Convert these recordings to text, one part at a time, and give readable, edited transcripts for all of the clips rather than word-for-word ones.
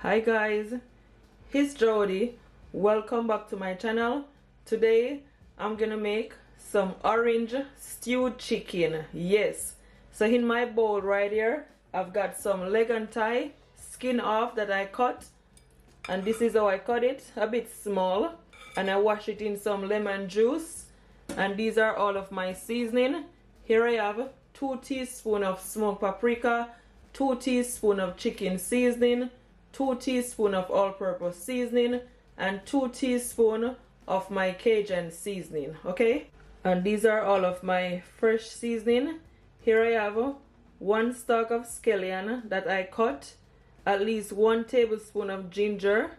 Hi guys, it's Jody. Welcome back to my channel. Today I'm gonna make some orange stewed chicken. Yes, so in my bowl right here I've got some leg and thigh skin off that I cut, and this is how I cut it, a bit small, and I wash it in some lemon juice. And these are all of my seasoning. Here I have 2 teaspoons of smoked paprika, 2 teaspoons of chicken seasoning, 2 teaspoons of all-purpose seasoning, and 2 teaspoons of my Cajun seasoning. Okay, and these are all of my fresh seasoning. Here I have 1 stalk of scallion that I cut, at least 1 tablespoon of ginger,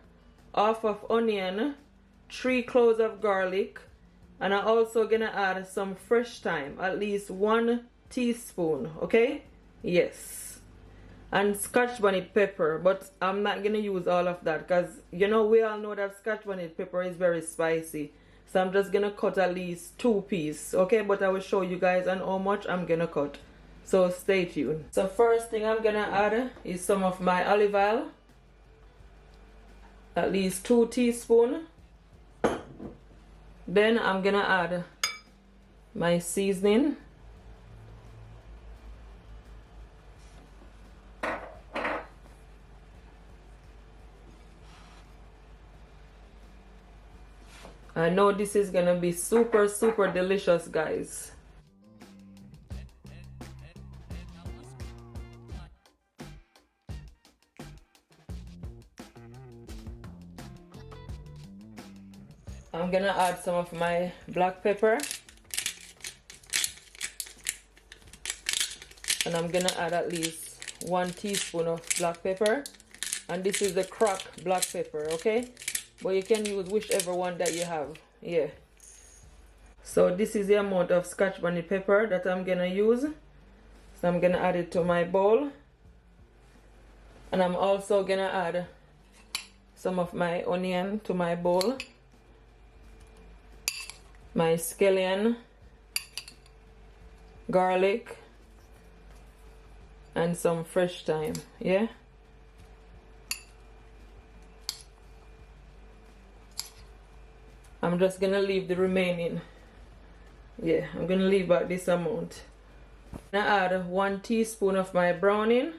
half of onion, 3 cloves of garlic, and I'm also gonna add some fresh thyme, at least 1 teaspoon. Okay, yes, and scotch bonnet pepper, but I'm not gonna use all of that because you know we all know that scotch bonnet pepper is very spicy, so I'm just gonna cut at least 2 pieces. Okay, but I will show you guys on how much I'm gonna cut, so stay tuned. So first thing I'm gonna add is some of my olive oil, at least 2 teaspoons. Then I'm gonna add my seasoning, I know this is gonna be super delicious, guys. I'm gonna add some of my black pepper, and I'm gonna add at least 1 teaspoon of black pepper, and this is the cracked black pepper. Okay, but you can use whichever one that you have. Yeah, so this is the amount of scotch bonnet pepper that I'm gonna use, so I'm gonna add it to my bowl. And I'm also gonna add some of my onion to my bowl, my scallion, garlic, and some fresh thyme. Yeah, I'm just gonna leave the remaining. Yeah, I'm gonna leave about this amount. I add 1 teaspoon of my browning,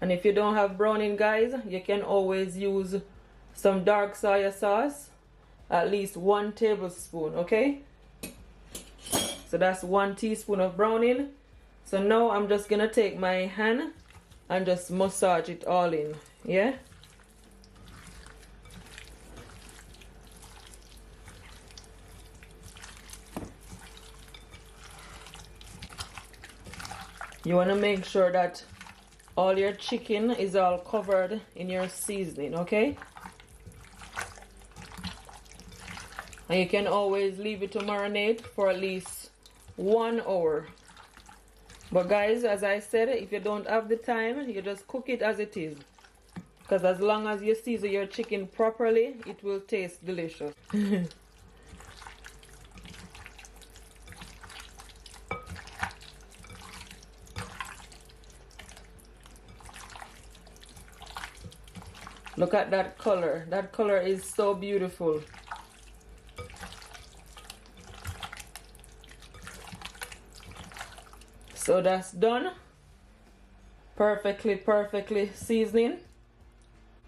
and if you don't have browning, guys, you can always use some dark soya sauce, at least 1 tablespoon. Okay, so that's 1 teaspoon of browning. So now I'm just gonna take my hand and just massage it all in. Yeah, you want to make sure that all your chicken is all covered in your seasoning. Okay, and you can always leave it to marinate for at least 1 hour. But guys, as I said, if you don't have the time, you just cook it as it is, because as long as you season your chicken properly, it will taste delicious. Look at that color. That color is so beautiful. So that's done. Perfectly seasoning.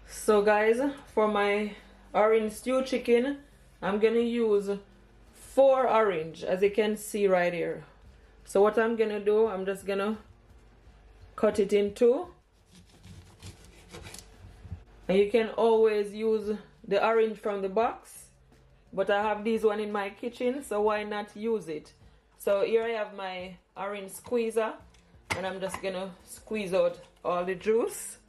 So guys, for my orange stew chicken, I'm gonna use 4 orange, as you can see right here. So what I'm gonna do, I'm just gonna cut it in 2. And you can always use the orange from the box, but I have this one in my kitchen, so why not use it? So here I have my orange squeezer, and I'm just gonna squeeze out all the juice.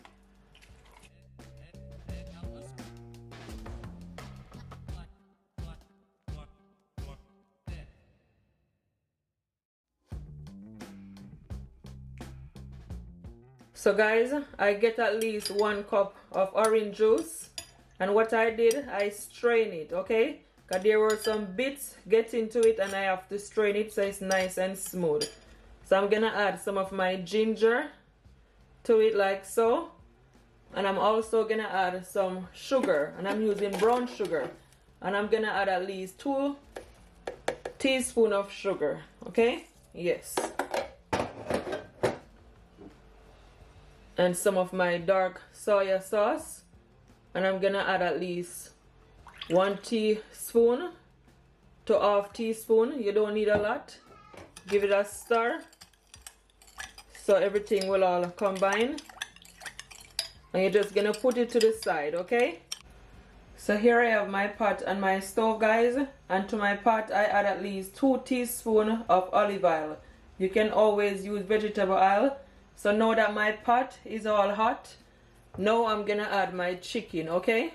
So guys, I get at least 1 cup of orange juice, and what I did, I strain it. Okay, because there were some bits get into it, and I have to strain it so it's nice and smooth. So I'm gonna add some of my ginger to it like so, and I'm also gonna add some sugar, and I'm using brown sugar, and I'm gonna add at least 2 teaspoons of sugar. Okay, yes, and some of my dark soya sauce, and I'm gonna add at least 1 teaspoon to half teaspoon. You don't need a lot. Give it a stir so everything will all combine, and you're just gonna put it to the side. Okay, so here I have my pot on my stove, guys, and to my pot I add at least 2 teaspoons of olive oil. You can always use vegetable oil. So now that my pot is all hot, now I'm gonna add my chicken. Okay,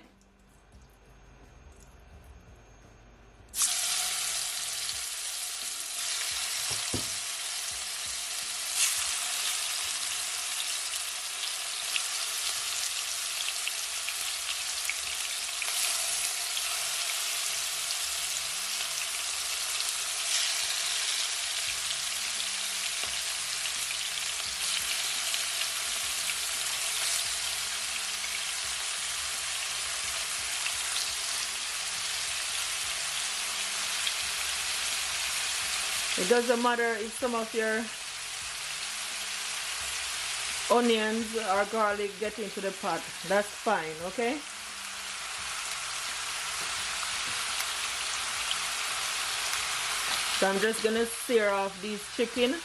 it doesn't matter if some of your onions or garlic get into the pot, that's fine. Okay, so I'm just gonna sear off these chicken.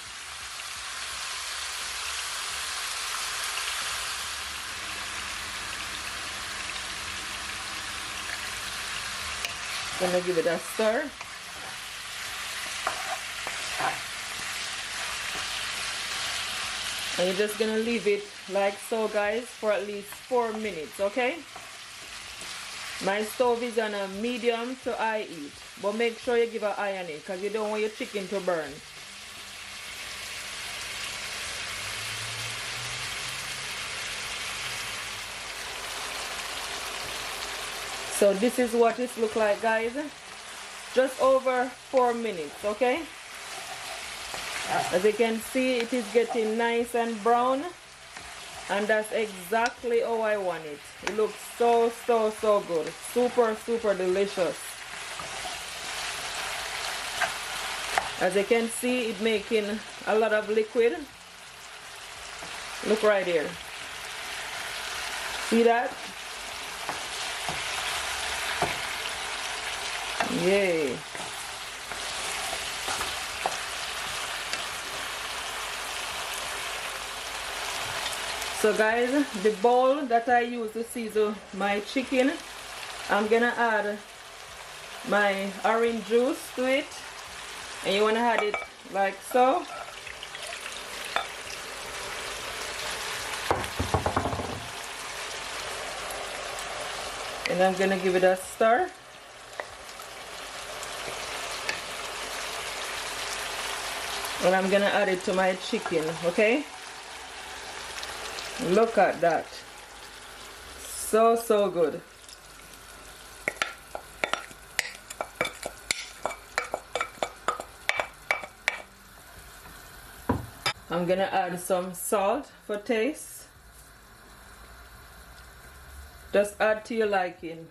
Gonna give it a stir. And you're just gonna leave it like so, guys, for at least 4 minutes. Okay, my stove is on a medium to high heat, but make sure you give an eye on it because you don't want your chicken to burn. So this is what it looks like, guys. Just over 4 minutes. Okay, as you can see, it is getting nice and brown, and that's exactly how I want it. It looks so good. Super delicious. As you can see, it's making a lot of liquid. Look right here. See that? Yay. So guys, the bowl that I use to season my chicken, I'm gonna add my orange juice to it, and you wanna add it like so. And I'm gonna give it a stir. And I'm gonna add it to my chicken. Okay, look at that. So good. I'm gonna add some salt for taste. Just add to your liking.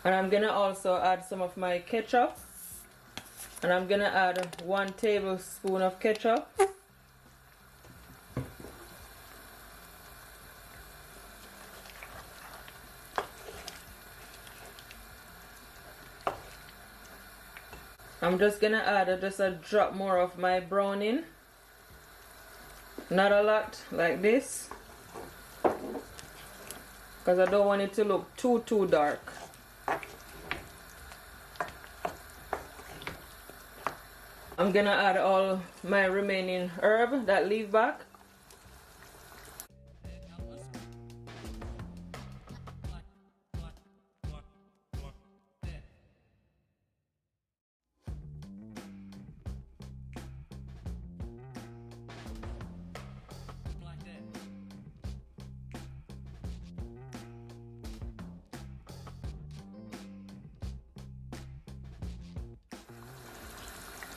And I'm gonna also add some of my ketchup. And I'm gonna add 1 tablespoon of ketchup. I'm just gonna add just a drop more of my browning. Not a lot, like this, because I don't want it to look too dark. I'm gonna add all my remaining herb that leave back.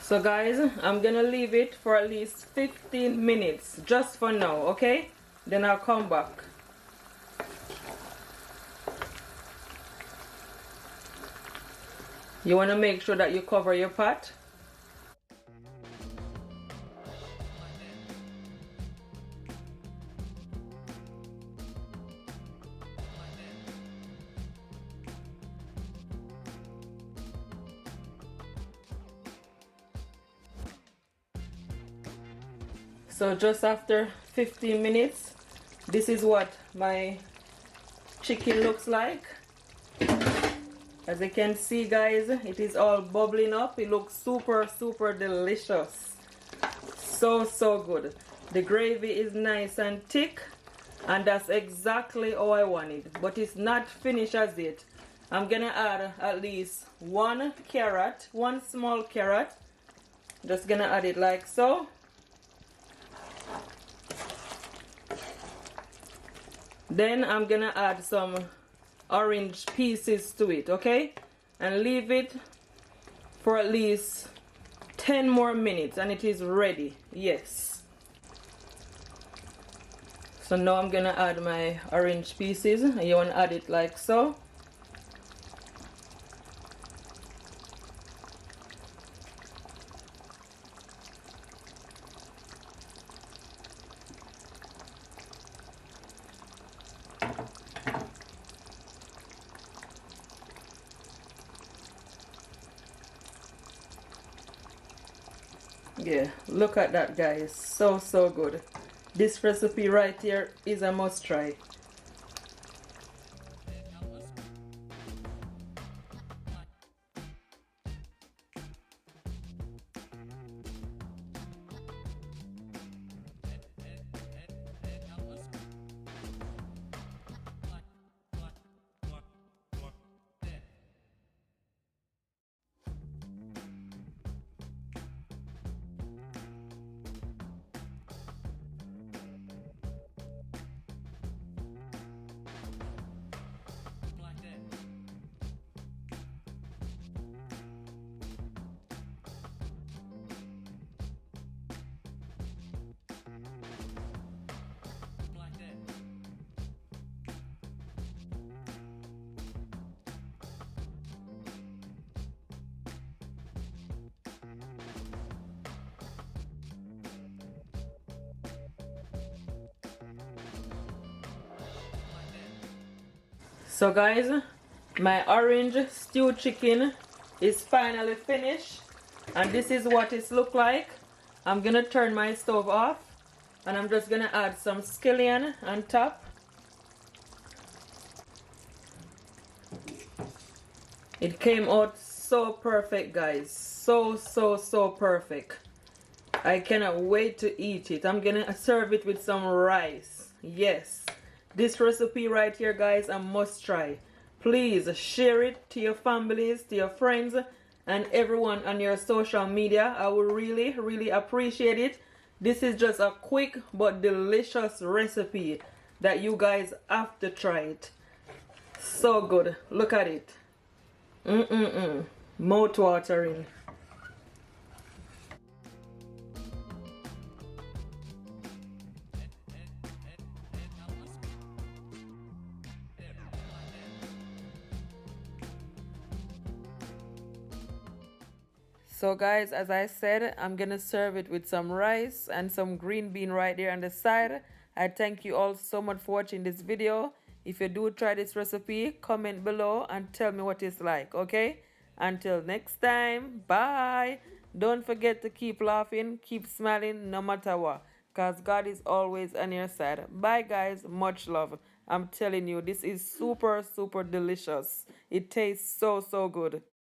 So guys, I'm gonna leave it for at least 15 minutes just for now, okay? Then I'll come back. You want to make sure that you cover your pot. So just after 15 minutes, this is what my chicken looks like. As you can see, guys, it is all bubbling up. It looks super delicious. So good. The gravy is nice and thick, and that's exactly how I want it. But it's not finished as yet. I'm gonna add at least one small carrot. Just gonna add it like so. Then I'm gonna add some orange pieces to it, okay? And leave it for at least 10 more minutes and it is ready. Yes. So now I'm gonna add my orange pieces. You want to add it like so. Yeah, look at that, guys. So good. This recipe right here is a must try. So guys, my orange stewed chicken is finally finished, and this is what it looks like. I'm gonna turn my stove off and I'm just gonna add some scallion on top. It came out so perfect, guys. So perfect. I cannot wait to eat it. I'm gonna serve it with some rice. Yes, this recipe right here, guys, a must try. Please share it to your families, to your friends, and everyone on your social media. I will really appreciate it. This is just a quick but delicious recipe that you guys have to try it. So good. Look at it. Mouth watering. So guys, as I said, I'm gonna serve it with some rice and some green bean right there on the side. I thank you all so much for watching this video. If you do try this recipe, comment below and tell me what it's like, okay? Until next time, bye. Don't forget to keep laughing, keep smiling no matter what, because God is always on your side. Bye guys, much love. I'm telling you, this is super delicious. It tastes so good.